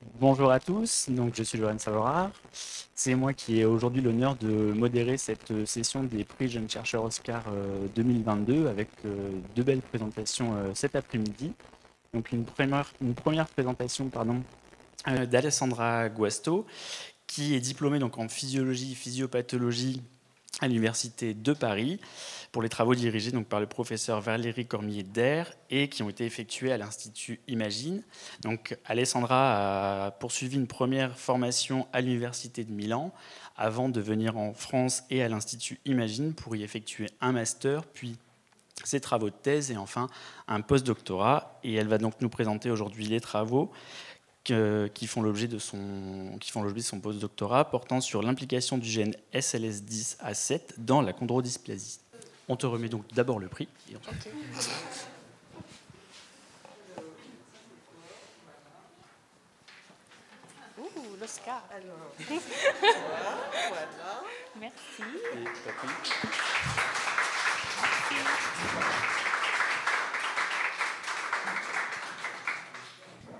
Bonjour à tous, donc je suis Johan Savorard. C'est moi qui ai aujourd'hui l'honneur de modérer cette session des prix jeunes chercheurs OSCAR 2022 avec deux belles présentations cet après-midi. Donc une première présentation d'Alessandra Guasto, qui est diplômée donc en physiologie, physiopathologie à l'Université de Paris pour les travaux dirigés donc, par le professeur Valérie Cormier-Daire et qui ont été effectués à l'Institut Imagine. Donc, Alessandra a poursuivi une première formation à l'Université de Milan avant de venir en France et à l'Institut Imagine pour y effectuer un master, puis ses travaux de thèse et enfin un post-doctorat. Et elle va donc nous présenter aujourd'hui les travaux qui font l'objet de son post-doctorat portant sur l'implication du gène SLS10A7 dans la chondrodysplasie. On te remet donc d'abord le prix. Okay. L'Oscar. Alors, voilà. Merci.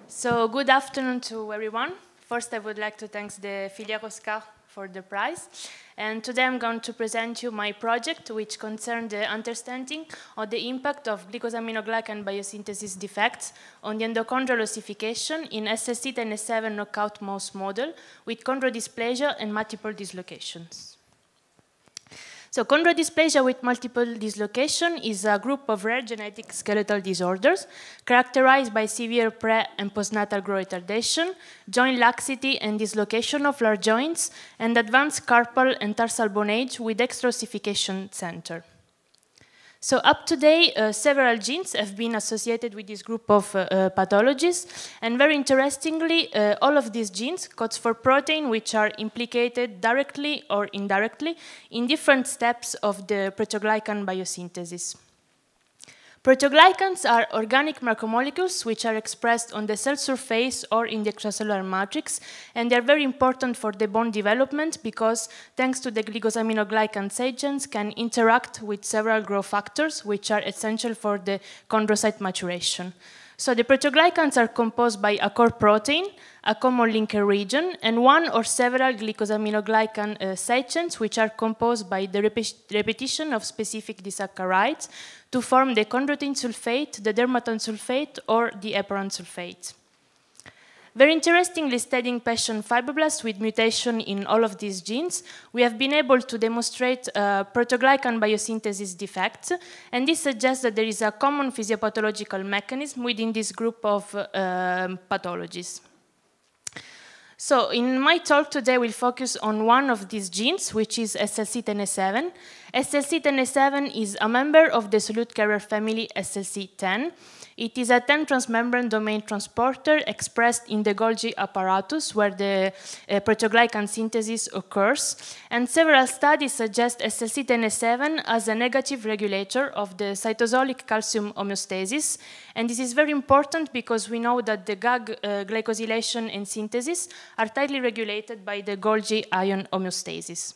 So, good afternoon to everyone. First, I would like to thank the Filière OSCAR for the prize. And today I'm going to present you my project, which concerns the understanding of the impact of glycosaminoglycan biosynthesis defects on the endochondral ossification in SLC10A7 knockout mouse model with chondrodysplasia and multiple dislocations. So chondrodysplasia with multiple dislocation is a group of rare genetic skeletal disorders characterized by severe pre- and postnatal growth retardation, joint laxity and dislocation of large joints, and advanced carpal and tarsal bone age with extra-ossification center. So up to date, several genes have been associated with this group of pathologies, and very interestingly, all of these genes code for protein which are implicated directly or indirectly in different steps of the proteoglycan biosynthesis. Proteoglycans are organic macromolecules which are expressed on the cell surface or in the extracellular matrix, and they're very important for the bone development because thanks to the glycosaminoglycan side chains can interact with several growth factors which are essential for the chondrocyte maturation. So the proteoglycans are composed by a core protein, a common linker region, and one or several glycosaminoglycan side chains which are composed by the repetition of specific disaccharides to form the chondroitin sulfate, the dermatan sulfate, or the heparan sulfate. Very interestingly, studying patient fibroblasts with mutation in all of these genes, we have been able to demonstrate proteoglycan biosynthesis defects, and this suggests that there is a common physiopathological mechanism within this group of pathologies. So in my talk today, we'll focus on one of these genes, which is SLC10A7. SLC10A7 is a member of the solute carrier family SLC10. It is a 10 transmembrane domain transporter expressed in the Golgi apparatus where the proteoglycan synthesis occurs. And several studies suggest SLC10A7 as a negative regulator of the cytosolic calcium homeostasis. And this is very important because we know that the GAG glycosylation and synthesis are tightly regulated by the Golgi ion homeostasis.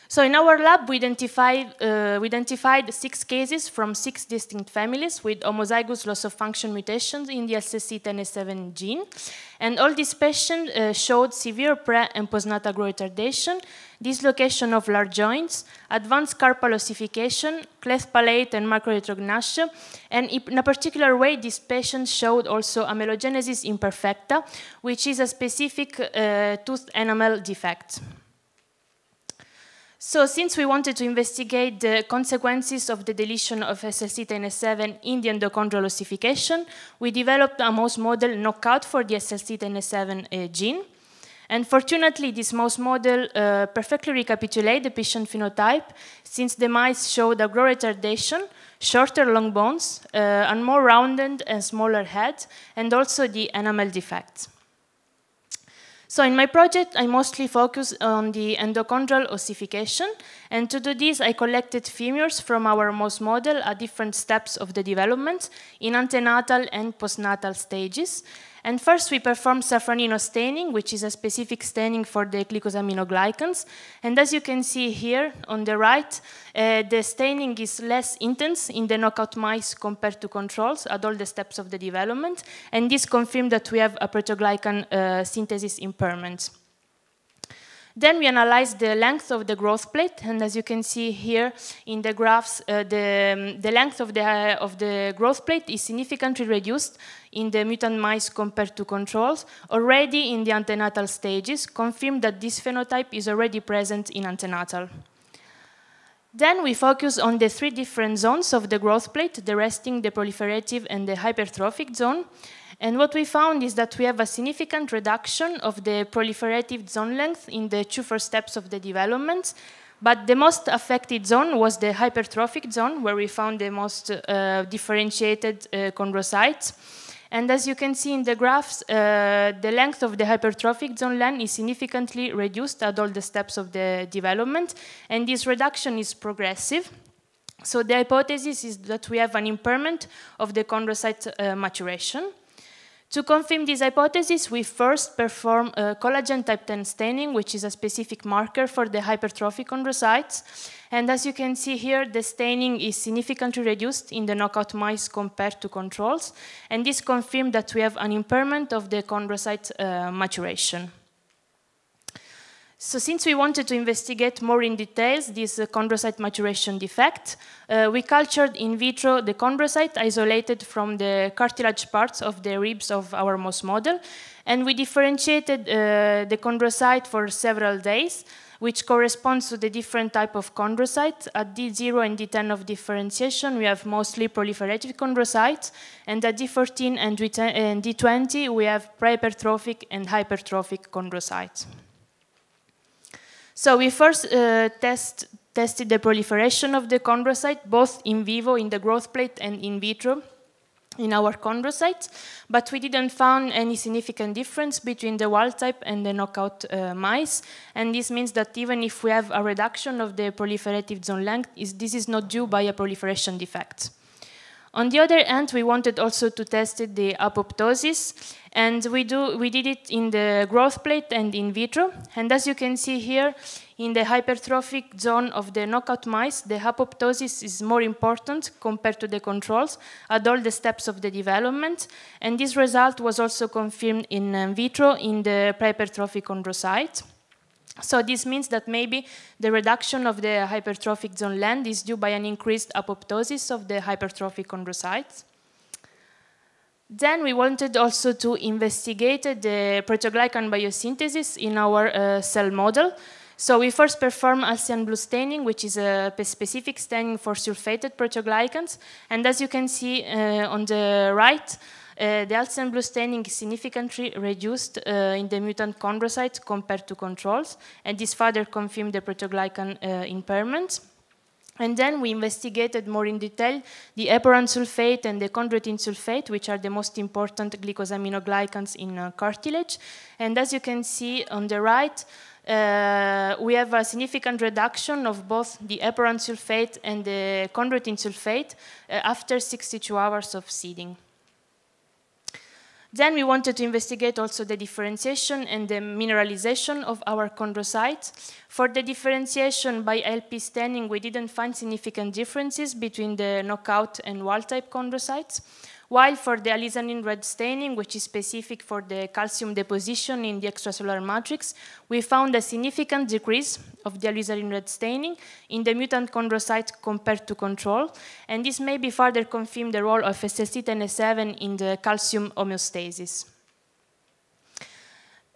So in our lab, we identified 6 cases from 6 distinct families with homozygous loss-of-function mutations in the SLC10A7 gene. And all these patients showed severe pre- and postnatal growth retardation, dislocation of large joints, advanced carpal ossification, cleft palate and macroretrognathia, and in a particular way, these patients showed also amelogenesis imperfecta, which is a specific tooth enamel defect. So since we wanted to investigate the consequences of the deletion of SLC10A7 in the endochondral ossification, we developed a mouse model knockout for the SLC10A7 gene. And fortunately, this mouse model perfectly recapitulates the patient phenotype since the mice showed a growth retardation, shorter long bones, and more rounded and smaller head, and also the enamel defect. So in my project, I mostly focus on the endochondral ossification, and to do this, I collected femurs from our mouse model at different steps of the development in antenatal and postnatal stages. And first, we performed safranino staining, which is a specific staining for the glycosaminoglycans. And as you can see here on the right, the staining is less intense in the knockout mice compared to controls at all the steps of the development. And this confirmed that we have a proteoglycan synthesis impairment. Then we analyzed the length of the growth plate, and as you can see here in the graphs, the length of the growth plate is significantly reduced in the mutant mice compared to controls, already in the antenatal stages, confirmed that this phenotype is already present in antenatal. Then we focus on the three different zones of the growth plate, the resting, the proliferative, and the hypertrophic zone. And what we found is that we have a significant reduction of the proliferative zone length in the two first steps of the development, but the most affected zone was the hypertrophic zone, where we found the most differentiated chondrocytes. And as you can see in the graphs, the length of the hypertrophic zone length is significantly reduced at all the steps of the development, and this reduction is progressive. So the hypothesis is that we have an impairment of the chondrocyte maturation. To confirm this hypothesis, we first perform collagen type 10 staining, which is a specific marker for the hypertrophic chondrocytes. And as you can see here, the staining is significantly reduced in the knockout mice compared to controls. And this confirmed that we have an impairment of the chondrocyte maturation. So since we wanted to investigate more in details this chondrocyte maturation defect, we cultured in vitro the chondrocyte isolated from the cartilage parts of the ribs of our mouse model, and we differentiated the chondrocyte for several days, which corresponds to the different type of chondrocytes. At D0 and D10 of differentiation, we have mostly proliferative chondrocytes, and at D14 and D20, we have prehypertrophic and hypertrophic chondrocytes. So we first tested the proliferation of the chondrocyte, both in vivo in the growth plate and in vitro in our chondrocytes, but we didn't find any significant difference between the wild type and the knockout mice, and this means that even if we have a reduction of the proliferative zone length, this is not due by a proliferation defect. On the other hand, we wanted also to test the apoptosis, and we did it in the growth plate and in vitro. And as you can see here, in the hypertrophic zone of the knockout mice, the apoptosis is more important compared to the controls at all the steps of the development. And this result was also confirmed in vitro in the prehypertrophic chondrocyte. So this means that maybe the reduction of the hypertrophic zone length is due by an increased apoptosis of the hypertrophic chondrocytes. Then we wanted also to investigate the proteoglycan biosynthesis in our cell model. So we first performed Alcian blue staining, which is a specific staining for sulfated proteoglycans. And as you can see on the right, the Alcian blue staining is significantly reduced in the mutant chondrocytes compared to controls, and this further confirmed the proteoglycan impairment. And then we investigated more in detail the heparan sulfate and the chondroitin sulfate, which are the most important glycosaminoglycans in cartilage. And as you can see on the right, we have a significant reduction of both the heparan sulfate and the chondroitin sulfate after 62 hours of seeding. Then we wanted to investigate also the differentiation and the mineralization of our chondrocytes. For the differentiation by LP staining, we didn't find significant differences between the knockout and wild-type chondrocytes, while for the alizanin red staining, which is specific for the calcium deposition in the extracellular matrix, we found a significant decrease of the alizanin red staining in the mutant chondrocyte compared to control, and this may be further confirm the role of SST10A7 in the calcium homeostasis.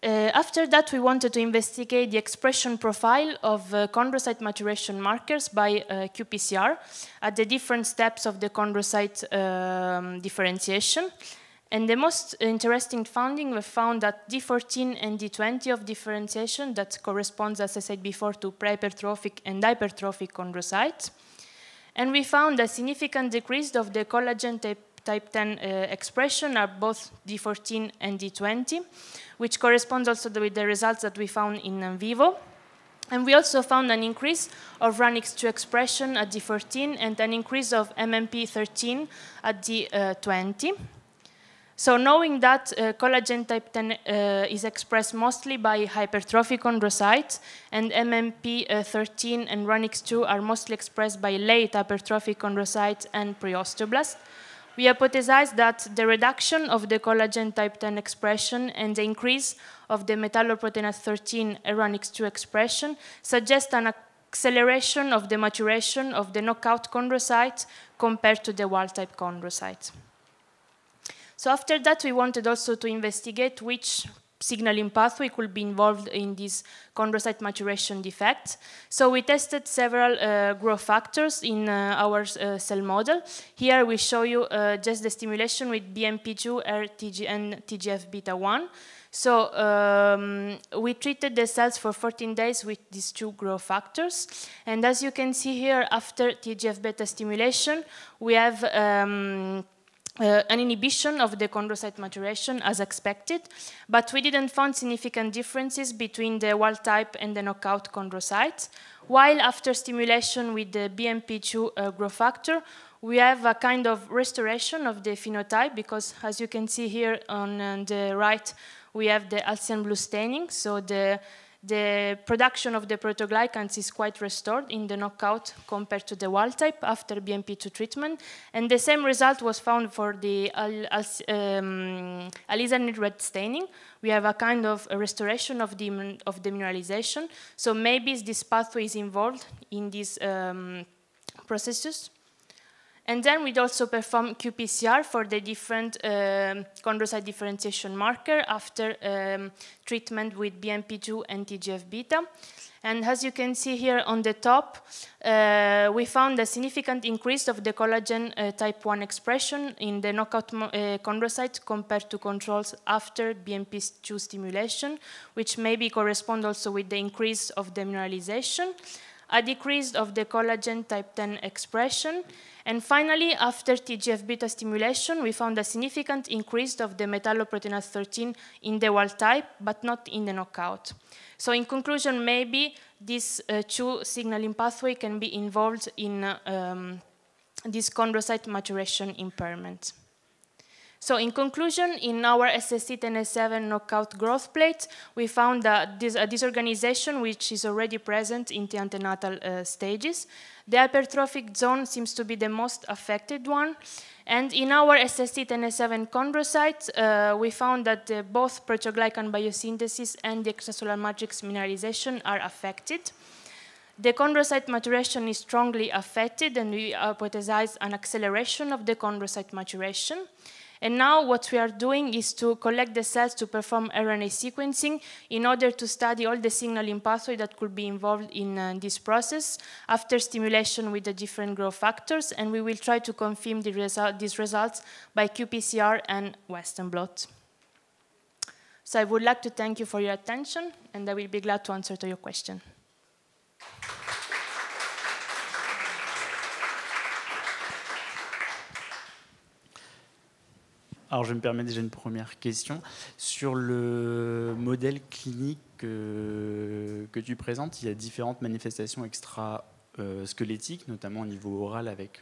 After that, we wanted to investigate the expression profile of chondrocyte maturation markers by qPCR at the different steps of the chondrocyte differentiation. And the most interesting finding, we found that D14 and D20 of differentiation, that corresponds, as I said before, to prehypertrophic and hypertrophic chondrocytes. And we found a significant decrease of the collagen type type 10 expression are both D14 and D20, which corresponds also with the results that we found in vivo. And we also found an increase of RANX2 expression at D14 and an increase of MMP13 at D20. So knowing that collagen type 10 is expressed mostly by hypertrophic chondrocytes, and MMP13 and RANX2 are mostly expressed by late hypertrophic chondrocytes and preosteoblasts, we hypothesized that the reduction of the collagen type 10 expression and the increase of the metalloproteinase 13 RANX2 expression suggest an acceleration of the maturation of the knockout chondrocytes compared to the wild-type chondrocytes. So after that, we wanted also to investigate which signaling pathway could be involved in this chondrocyte maturation defect. So we tested several growth factors in our cell model. Here we show you just the stimulation with BMP2 and TGF-beta1. So we treated the cells for 14 days with these two growth factors. And as you can see here, after TGF-beta stimulation, we have an inhibition of the chondrocyte maturation as expected, but we didn't find significant differences between the wild type and the knockout chondrocytes, while after stimulation with the BMP2 growth factor, we have a kind of restoration of the phenotype, because as you can see here on the right, we have the Alcyon blue staining, so the production of the proteoglycans is quite restored in the knockout compared to the wild type after BMP2 treatment. And the same result was found for the alizarin red staining. We have a kind of a restoration of the mineralization. So maybe this pathway is involved in these processes. And then we'd also perform qPCR for the different chondrocyte differentiation marker after treatment with BMP2 and TGF-beta. And as you can see here on the top, we found a significant increase of the collagen type 1 expression in the knockout chondrocytes compared to controls after BMP2 stimulation, which maybe correspond also with the increase of the mineralization, a decrease of the collagen type 10 expression, and finally, after TGF-beta stimulation, we found a significant increase of the metalloproteinase 13 in the wild type, but not in the knockout. So in conclusion, maybe this two signaling pathway can be involved in this chondrocyte maturation impairment. So in conclusion, in our SST10A7 knockout growth plate, we found a disorganization which is already present in the antenatal stages. The hypertrophic zone seems to be the most affected one. And in our SST10A7 chondrocytes, we found that both proteoglycan biosynthesis and the extracellular matrix mineralization are affected. The chondrocyte maturation is strongly affected, and we hypothesize an acceleration of the chondrocyte maturation. And now what we are doing is to collect the cells to perform RNA sequencing in order to study all the signaling pathway that could be involved in this process after stimulation with the different growth factors, and we will try to confirm these results by qPCR and Western blot. So I would like to thank you for your attention, and I will be glad to answer to your question. Alors, je me permets déjà une première question. Sur le modèle clinique que tu présentes, il y a différentes manifestations extra-squelettiques, notamment au niveau oral avec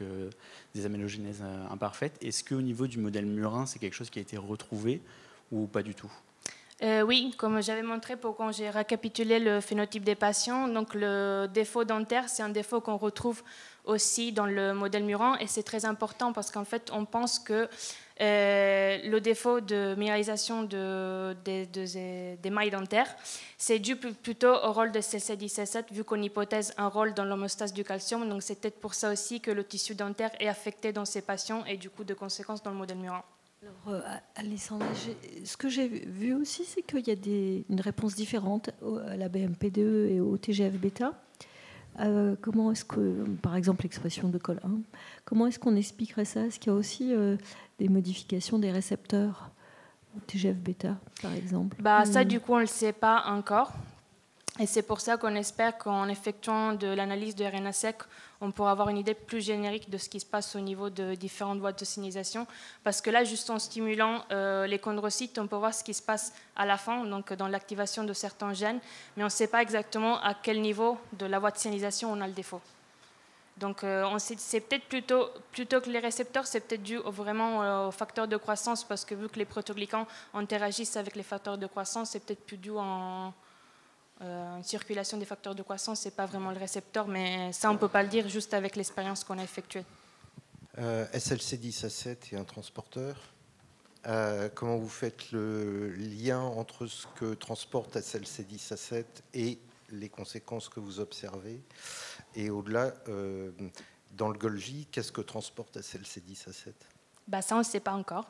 des amylogénèses imparfaites. Est-ce qu'au niveau du modèle murin, c'est quelque chose qui a été retrouvé ou pas du tout? Oui, comme j'avais montré quand j'ai récapitulé le phénotype des patients, donc le défaut dentaire, c'est un défaut qu'on retrouve aussi dans le modèle murin, et c'est très important parce qu'en fait, on pense que le défaut de minéralisation des mailles dentaires, c'est dû plutôt au rôle de CC17, vu qu'on hypothèse un rôle dans l'homostase du calcium. Donc c'est peut-être pour ça aussi que le tissu dentaire est affecté dans ces patients et du coup de conséquences dans le modèle murin. Alors, Alessandra, ce que j'ai vu aussi, c'est qu'il y a une réponse différente à la BMP2 et au TGF-bêta. Comment est-ce que, par exemple, l'expression de col 1, comment est-ce qu'on expliquerait ça? Est-ce qu'il y a aussi des modifications des récepteurs au TGF-bêta, par exemple? Ça, du coup, on ne le sait pas encore. Et c'est pour ça qu'on espère qu'en effectuant de l'analyse de RNA sec, on pourra avoir une idée plus générique de ce qui se passe au niveau de différentes voies de signalisation. Parce que là, juste en stimulant les chondrocytes, on peut voir ce qui se passe à la fin, donc dans l'activation de certains gènes, mais on ne sait pas exactement à quel niveau de la voie de signalisation on a le défaut. Donc c'est peut-être plutôt que les récepteurs, c'est peut-être dû vraiment aux facteurs de croissance, parce que vu que les protoglycans interagissent avec les facteurs de croissance, c'est peut-être plus dû en une circulation des facteurs de croissance, c'est pas vraiment le récepteur, mais ça on ne peut pas le dire juste avec l'expérience qu'on a effectuée. SLC10A7 est un transporteur. Comment vous faites le lien entre ce que transporte SLC10A7 et les conséquences que vous observez? Et au-delà, dans le Golgi, qu'est-ce que transporte SLC10A7? Bah ça, on ne sait pas encore.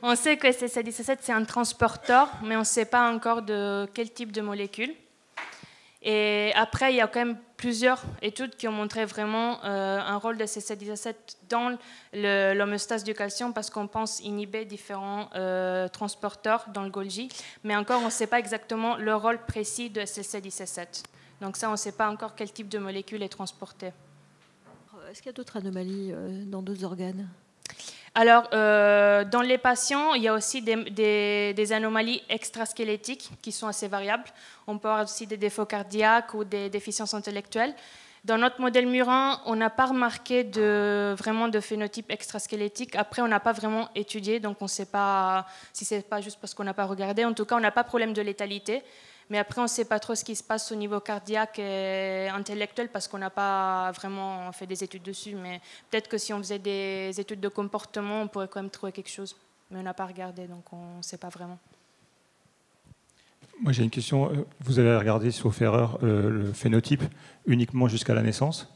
On sait que SLC10A7, c'est un transporteur, mais on ne sait pas encore de quel type de molécule. Et après, il y a quand même plusieurs études qui ont montré vraiment un rôle de SLC10A7 dans l'homéostase du calcium, parce qu'on pense inhiber différents transporteurs dans le Golgi. Mais encore, on ne sait pas exactement le rôle précis de SLC10A7. Donc ça, on ne sait pas encore quel type de molécule est transportée. Est-ce qu'il y a d'autres anomalies dans d'autres organes? Alors, dans les patients, il y a aussi des anomalies extrasquelettiques qui sont assez variables. On peut avoir aussi des défauts cardiaques ou des déficiences intellectuelles. Dans notre modèle murin, on n'a pas remarqué vraiment de phénotype extrasquelettique. Après, on n'a pas vraiment étudié, donc on ne sait pas si ce n'est pas juste parce qu'on n'a pas regardé. En tout cas, on n'a pas de problème de létalité. Mais après, on ne sait pas trop ce qui se passe au niveau cardiaque et intellectuel parce qu'on n'a pas vraiment fait des études dessus. Mais peut-être que si on faisait des études de comportement, on pourrait quand même trouver quelque chose. Mais on n'a pas regardé, donc on ne sait pas vraiment. Moi, j'ai une question. Vous avez regardé, sauf erreur, le phénotype uniquement jusqu'à la naissance?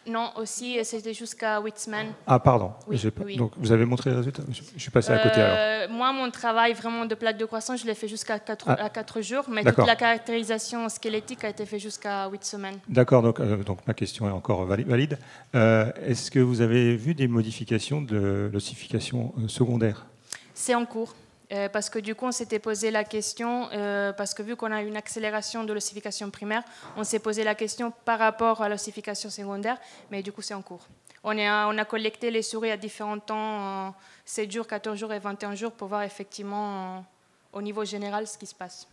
Non, aussi, c'était jusqu'à 8 semaines. Ah, pardon. Oui, oui. Donc, vous avez montré les résultats? Je suis passé à côté alors. Moi, mon travail vraiment de plaque de croissance, je l'ai fait jusqu'à 4 jours, mais toute la caractérisation squelettique a été faite jusqu'à 8 semaines. D'accord, donc ma question est encore valide. Est-ce que vous avez vu des modifications de l'ossification secondaire? C'est en cours. Parce que du coup, on s'était posé la question, parce que vu qu'on a une accélération de l'ossification primaire, on s'est posé la question par rapport à l'ossification secondaire, mais du coup, c'est en cours. On a collecté les souris à différents temps, 7 jours, 14 jours et 21 jours, pour voir effectivement, au niveau général, ce qui se passe.